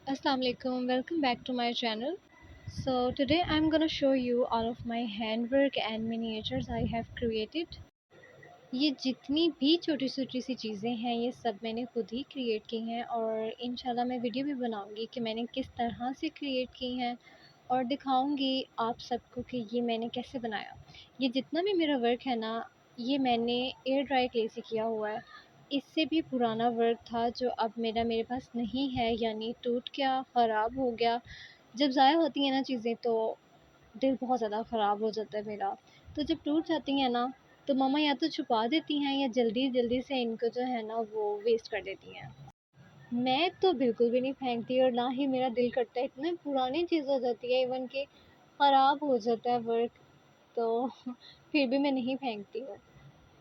Assalamu alaikum, welcome back to my channel. So today I'm gonna show you all of my handwork and miniatures I have created. ये जितनी भी छोटी छोटी सी चीज़ें हैं ये सब मैंने खुद ही क्रिएट की हैं और इंशाल्लाह मैं वीडियो भी बनाऊंगी कि मैंने किस तरह से क्रिएट की हैं और दिखाऊंगी आप सबको कि ये मैंने कैसे बनाया। ये जितना भी मेरा वर्क है ना, ये मैंने एयर ड्राई क्ले से किया हुआ है। इससे भी पुराना वर्क था जो अब मेरे पास नहीं है, यानी टूट गया, ख़राब हो गया। जब ज़ाया होती हैं ना चीज़ें तो दिल बहुत ज़्यादा ख़राब हो जाता है मेरा। तो जब टूट जाती हैं ना, तो मम्मा या तो छुपा देती हैं या जल्दी जल्दी से इनको जो है ना वो वेस्ट कर देती हैं। मैं तो बिल्कुल भी नहीं फेंकती और ना ही मेरा दिल करता है, इतनी पुरानी चीज़ हो जाती है, इवन कि ख़राब हो जाता है वर्क, तो फिर भी मैं नहीं फेंकती हूँ।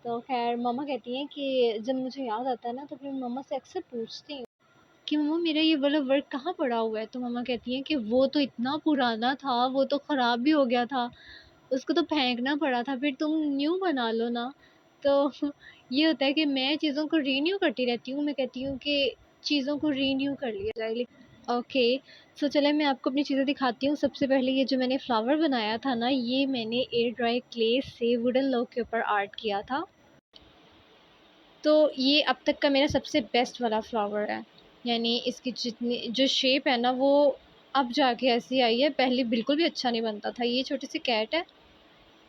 तो खैर मम्मा कहती हैं कि जब मुझे याद आता है ना तो फिर मम्मा से अक्सर पूछती हूँ कि मम्मा मेरा ये वाला वर्क कहाँ पड़ा हुआ है, तो मम्मा कहती हैं कि वो तो इतना पुराना था, वो तो ख़राब भी हो गया था, उसको तो फेंकना पड़ा था, फिर तुम न्यू बना लो ना। तो ये होता है कि मैं चीज़ों को रीन्यू करती रहती हूँ। मैं कहती हूँ कि चीज़ों को रीन्यू कर लिया जाए। ओके, सो चले मैं आपको अपनी चीज़ें दिखाती हूँ। सबसे पहले ये जो मैंने फ्लावर बनाया था ना, ये मैंने एयर ड्राई क्ले से वुडन लॉक के ऊपर आर्ट किया था। तो ये अब तक का मेरा सबसे बेस्ट वाला फ्लावर है, यानी इसकी जितनी जो शेप है ना वो अब जाके ऐसी आई है, पहले बिल्कुल भी अच्छा नहीं बनता था। ये छोटी सी कैट है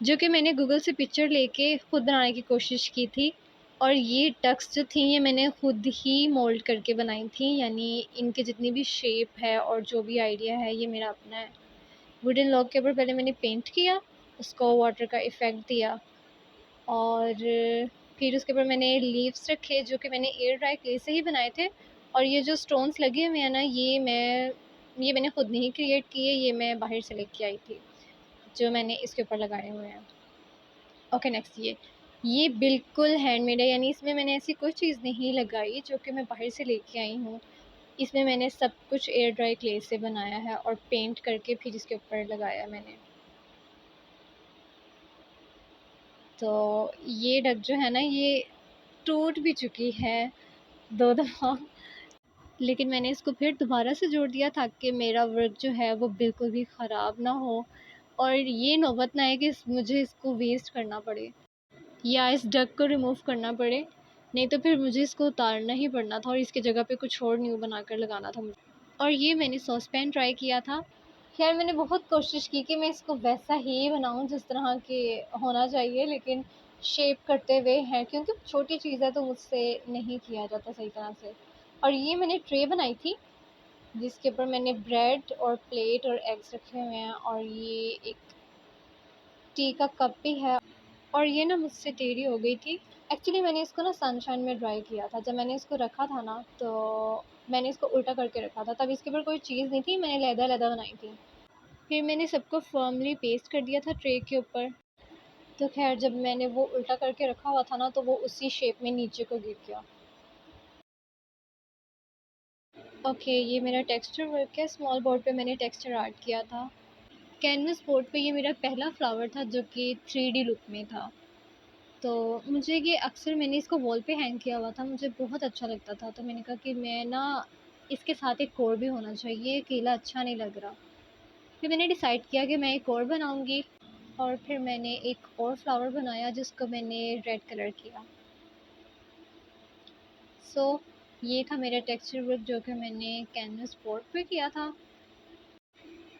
जो कि मैंने गूगल से पिक्चर लेके खुद बनाने की कोशिश की थी। और ये डक्स जो थी ये मैंने खुद ही मोल्ड करके बनाई थी, यानी इनके जितनी भी शेप है और जो भी आइडिया है ये मेरा अपना है। वुडन लॉक के ऊपर पहले मैंने पेंट किया, उसको वाटर का इफ़ेक्ट दिया और फिर उसके ऊपर मैंने लीव्स रखे जो कि मैंने एयर ड्राई क्ले से ही बनाए थे। और ये जो स्टोन्स लगे हुए हैं ना, ये मैंने खुद नहीं क्रिएट किए, ये मैं बाहर से लेके आई थी जो मैंने इसके ऊपर लगाए हुए हैं। ओके नेक्स्ट, ये बिल्कुल हैंडमेड है, यानी इसमें मैंने ऐसी कोई चीज़ नहीं लगाई जो कि मैं बाहर से लेके आई हूँ। इसमें मैंने सब कुछ एयर ड्राई क्ले से बनाया है और पेंट करके फिर इसके ऊपर लगाया मैंने। तो ये डक जो है ना ये टूट भी चुकी है 2 दफ़ा, लेकिन मैंने इसको फिर दोबारा से जोड़ दिया ताकि मेरा वर्क जो है वो बिल्कुल भी ख़राब ना हो और ये नौबत ना आए कि मुझे इसको वेस्ट करना पड़े या इस डक को रिमूव करना पड़े। नहीं तो फिर मुझे इसको उतारना ही पड़ना था और इसकी जगह पे कुछ और न्यू बनाकर लगाना था मुझे। और ये मैंने सॉस पैन ट्राई किया था। खैर मैंने बहुत कोशिश की कि मैं इसको वैसा ही बनाऊँ जिस तरह के होना चाहिए, लेकिन शेप करते हुए है क्योंकि छोटी चीज़ है तो मुझसे नहीं किया जाता सही तरह से। और ये मैंने ट्रे बनाई थी जिसके ऊपर मैंने ब्रेड और प्लेट और एग्स रखे हुए हैं और ये एक टी का कप भी है। और ये ना मुझसे टेढ़ी हो गई थी। एक्चुअली मैंने इसको ना सनशाइन में ड्राई किया था। जब मैंने इसको रखा था ना तो मैंने इसको उल्टा करके रखा था, तब इसके ऊपर कोई चीज़ नहीं थी, मैंने लहदा-लहदा बनाई थी। फिर मैंने सबको फ़र्मली पेस्ट कर दिया था ट्रे के ऊपर। तो ख़ैर जब मैंने वो उल्टा करके रखा हुआ था ना तो वो उसी शेप में नीचे को गिर गया। ओके, ये मेरा टेक्सचर वर्क है। स्मॉल बोर्ड पे मैंने टेक्सचर आर्ट किया था। कैनवस बोर्ड पे ये मेरा पहला फ्लावर था जो कि 3D लुक में था। तो मुझे ये अक्सर मैंने इसको वॉल पे हैंग किया हुआ था, मुझे बहुत अच्छा लगता था, तो मैंने कहा कि मैं ना इसके साथ एक और भी होना चाहिए, अकेला अच्छा नहीं लग रहा। फिर मैंने डिसाइड किया कि मैं एक और बनाऊँगी और फिर मैंने एक और फ्लावर बनाया जिसको मैंने रेड कलर किया। सो ये था मेरा टेक्सचर वर्क जो कि मैंने कैनवस बोर्ड पे किया था।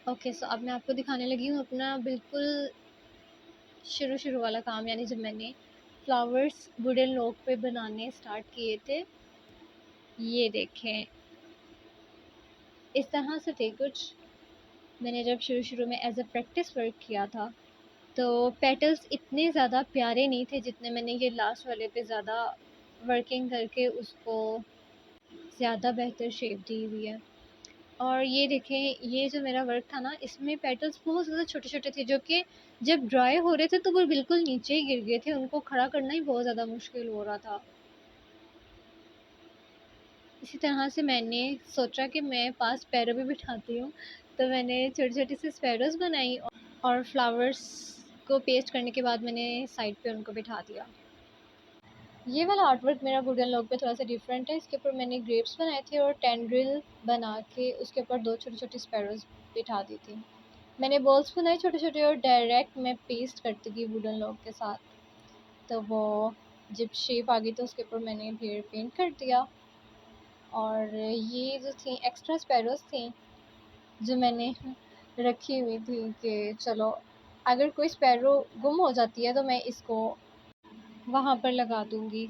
ओके, सो अब मैं आपको दिखाने लगी हूँ अपना बिल्कुल शुरू वाला काम, यानी जब मैंने फ्लावर्स वुडन लॉक पे बनाने स्टार्ट किए थे। ये देखें, इस तरह से थे कुछ। मैंने जब शुरू में एज अ प्रैक्टिस वर्क किया था तो पेटल्स इतने ज़्यादा प्यारे नहीं थे जितने मैंने ये लास्ट वाले पे ज़्यादा वर्किंग करके उसको ज़्यादा बेहतर शेप दी हुई है। और ये देखें, ये जो मेरा वर्क था ना इसमें पेटल्स बहुत ज़्यादा छोटे-छोटे थे जो कि जब ड्राई हो रहे थे तो वो बिल्कुल नीचे ही गिर गए थे, उनको खड़ा करना ही बहुत ज़्यादा मुश्किल हो रहा था। इसी तरह से मैंने सोचा कि मैं 5 स्पैरो भी बिठाती हूँ, तो मैंने छोटी-छोटी सी स्पैरोज़ बनाई और फ्लावर्स को पेस्ट करने के बाद मैंने साइड पे उनको बिठा दिया। ये वाला आर्ट वर्क मेरा वुडन लॉग पे थोड़ा सा डिफरेंट है। इसके ऊपर मैंने ग्रेप्स बनाए थे और टेंड्रिल बना के उसके ऊपर 2 छोटी-छोटी स्पैरोज़ बिठा दी थी। मैंने बॉल्स बनाए छोटे-छोटे और डायरेक्ट मैं पेस्ट करती गई वुडन लॉग के साथ। तो वो जब शेप आ गई तो उसके ऊपर मैंने फिर पेंट कर दिया। और ये जो थी एक्स्ट्रा स्पैरोज़ थी जो मैंने रखी हुई थी कि चलो अगर कोई स्पैरो गुम हो जाती है तो मैं इसको वहाँ पर लगा दूँगी।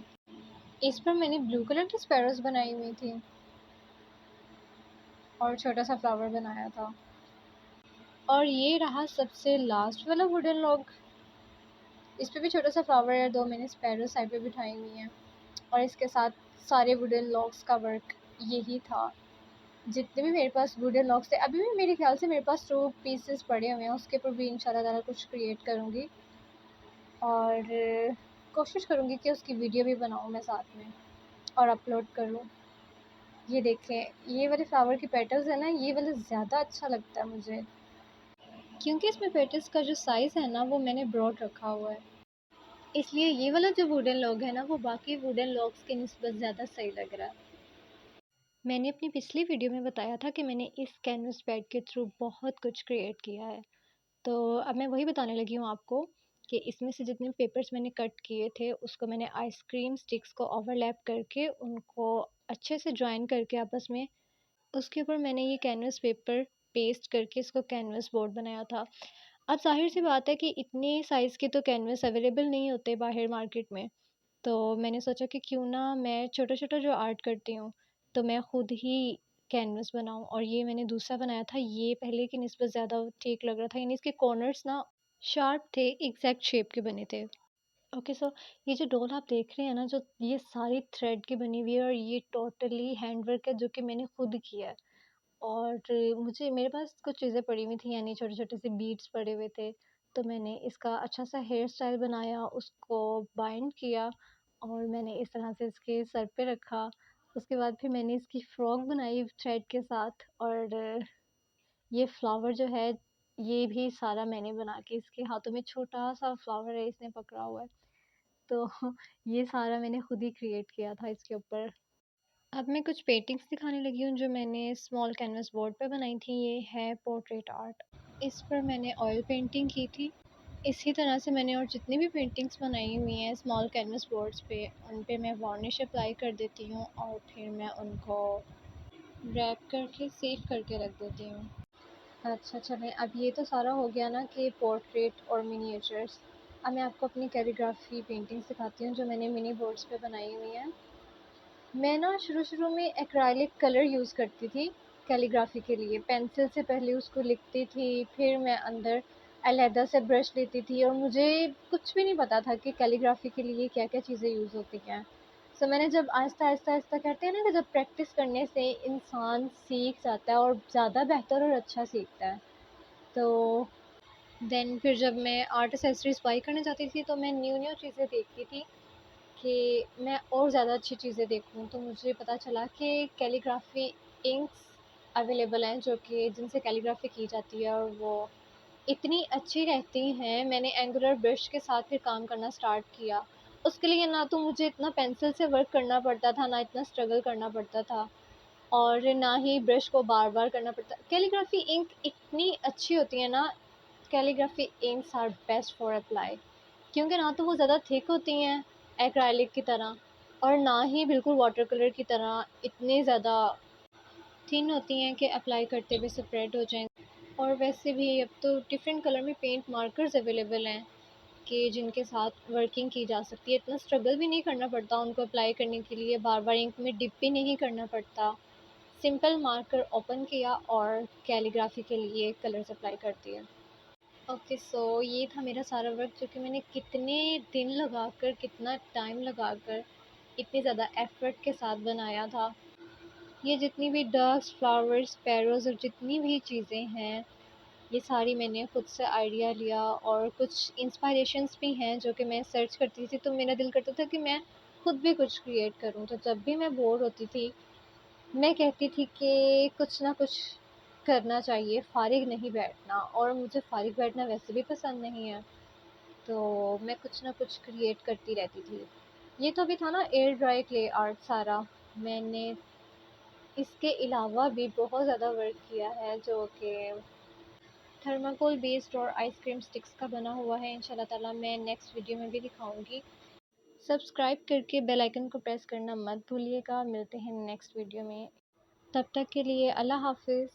इस पर मैंने ब्लू कलर की स्पैरोज़ बनाई हुई थी और छोटा-सा फ्लावर बनाया था। और ये रहा सबसे लास्ट वाला वुडन लॉग। इस पे भी छोटा-सा फ्लावर है, 2 मैंने स्पैरो साइड पे बिठाई हुई हैं और इसके साथ सारे वुडन लॉग्स का वर्क यही था। जितने भी मेरे पास वुडन लॉग्स थे, अभी भी मेरे ख़्याल से मेरे पास 2 पीसेस पड़े हुए हैं, उसके ऊपर भी इंशाल्लाह ताला कुछ क्रिएट करूँगी और कोशिश करूँगी कि उसकी वीडियो भी बनाऊँ मैं साथ में और अपलोड करूँ। ये देखें, ये वाले फ्लावर के पेटल्स हैं ना, ये वाला ज़्यादा अच्छा लगता है मुझे, क्योंकि इसमें पेटल्स का जो साइज़ है ना वो मैंने ब्रॉड रखा हुआ है, इसलिए ये वाला जो वुडन लॉग है ना वो बाकी वुडन लॉग्स के निस्बत ज़्यादा सही लग रहा है। मैंने अपनी पिछली वीडियो में बताया था कि मैंने इस कैनवस पैड के थ्रू बहुत कुछ क्रिएट किया है, तो अब मैं वही बताने लगी हूँ आपको कि इसमें से जितने पेपर्स मैंने कट किए थे उसको मैंने आइसक्रीम स्टिक्स को ओवरलैप करके उनको अच्छे से जॉइन करके आपस में उसके ऊपर मैंने ये कैनवस पेपर पेस्ट करके इसको कैनवस बोर्ड बनाया था। अब ज़ाहिर सी बात है कि इतने साइज़ के तो कैनवस अवेलेबल नहीं होते बाहर मार्केट में, तो मैंने सोचा कि क्यों ना मैं छोटा-छोटा जो आर्ट करती हूँ, तो मैं खुद ही कैनवस बनाऊँ और ये मैंने दूसरा बनाया था, ये पहले की निस्बत ज़्यादा ठीक लग रहा था, यानी इसके कॉर्नर्स ना शार्प थे, एग्ज़ैक्ट शेप के बने थे। ओके सो ये जो डॉल आप देख रहे हैं ना, जो ये सारी थ्रेड की बनी हुई है और ये टोटली हैंड वर्क है जो कि मैंने खुद किया है। और मुझे मेरे पास कुछ चीज़ें पड़ी हुई थी, यानी छोटे-छोटे से बीड्स पड़े हुए थे, तो मैंने इसका अच्छा-सा हेयर स्टाइल बनाया, उसको बाइंड किया और मैंने इस तरह से इसके सर पे रखा। उसके बाद फिर मैंने इसकी फ्रॉक बनाई थ्रेड के साथ और ये फ्लावर जो है, ये भी सारा मैंने बना के इसके हाथों में छोटा-सा फ्लावर है, इसने पकड़ा हुआ है। तो ये सारा मैंने खुद ही क्रिएट किया था इसके ऊपर। अब मैं कुछ पेंटिंग्स दिखाने लगी हूँ जो मैंने स्मॉल कैनवस बोर्ड पे बनाई थी। ये है पोर्ट्रेट आर्ट। इस पर मैंने ऑयल पेंटिंग की थी। इसी तरह से मैंने और जितनी भी पेंटिंग्स बनाई हुई हैं स्मॉल कैनवस बोर्ड्स पे, उन पे मैं वार्निश अप्लाई कर देती हूँ और फिर मैं उनको रैप करके सेव करके रख देती हूँ। अच्छा चलें, अब ये तो सारा हो गया ना कि पोर्ट्रेट और मिनिएचर्स। अब मैं आपको अपनी कैलीग्राफी पेंटिंग्स दिखाती हूँ जो मैंने मिनी बोर्ड्स पे बनाई हुई हैं। मैं ना शुरू-शुरू में एक्राइलिक कलर यूज़ करती थी कैलीग्राफी के लिए। पेंसिल से पहले उसको लिखती थी, फिर मैं अंदर अलहदा से ब्रश लेती थी और मुझे कुछ भी नहीं पता था कि कैलीग्राफी के लिए क्या-क्या चीज़ें यूज़ होती हैं। सो मैंने जब आहिस्ता-आहिस्ता कहते हैं ना कि जब प्रैक्टिस करने से इंसान सीख जाता है और ज़्यादा बेहतर और अच्छा सीखता है। तो देन फिर जब मैं आर्ट एक्सेसरीज़ बाय करने जाती थी तो मैं न्यू-न्यू चीज़ें देखती थी कि मैं और ज़्यादा अच्छी चीज़ें देखूँ, तो मुझे पता चला कि कैलीग्राफी इंक्स अवेलेबल हैं जो कि जिनसे कैलीग्राफी की जाती है और वो इतनी अच्छी रहती हैं। मैंने एंगुलर ब्रश के साथ फिर काम करना स्टार्ट किया। उसके लिए ना तो मुझे इतना पेंसिल से वर्क करना पड़ता था, ना इतना स्ट्रगल करना पड़ता था और ना ही ब्रश को बार-बार करना पड़ता। कैलीग्राफी इंक इतनी अच्छी होती है ना, calligraphy inks are best for apply, क्योंकि ना तो वो ज़्यादा थिक होती हैं एक्राइलिक की तरह और ना ही बिल्कुल वाटर कलर की तरह इतनी ज़्यादा थिन होती हैं कि अप्लाई करते हुए स्प्रेड हो जाएँ। और वैसे भी अब तो डिफ़रेंट कलर में पेंट मार्कर्स अवेलेबल हैं कि जिनके साथ वर्किंग की जा सकती है। इतना स्ट्रगल भी नहीं करना पड़ता उनको अप्लाई करने के लिए, बार-बार इंक में डिप भी नहीं करना पड़ता। सिंपल मार्कर ओपन किया और कैलीग्राफी के लिए कलर्स अप्लाई कर दिए। ओके सो ये था मेरा सारा वर्क जो कि मैंने कितने दिन लगाकर, कितना टाइम लगाकर, इतनी ज़्यादा एफ़र्ट के साथ बनाया था। ये जितनी भी डक्स, फ्लावर्स, स्पैरोज़ और जितनी भी चीज़ें हैं, ये सारी मैंने खुद से आइडिया लिया और कुछ इंस्पायरेशंस भी हैं जो कि मैं सर्च करती थी, तो मेरा दिल करता था कि मैं खुद भी कुछ क्रिएट करूँ। तो जब भी मैं बोर होती थी, मैं कहती थी कि कुछ ना कुछ करना चाहिए, फ़ारिग नहीं बैठना, और मुझे फ़ारिग बैठना वैसे भी पसंद नहीं है, तो मैं कुछ ना कुछ क्रिएट करती रहती थी। ये तो अभी था ना एयर ड्राई क्ले आर्ट सारा। मैंने इसके अलावा भी बहुत ज़्यादा वर्क किया है जो कि थर्माकोल बेस्ड और आइसक्रीम स्टिक्स का बना हुआ है। इंशाल्लाह ताला मैं नेक्स्ट वीडियो में भी दिखाऊंगी। सब्सक्राइब करके बेल आइकन को प्रेस करना मत भूलिएगा। मिलते हैं नेक्स्ट वीडियो में, तब तक के लिए अल्लाह हाफिज़।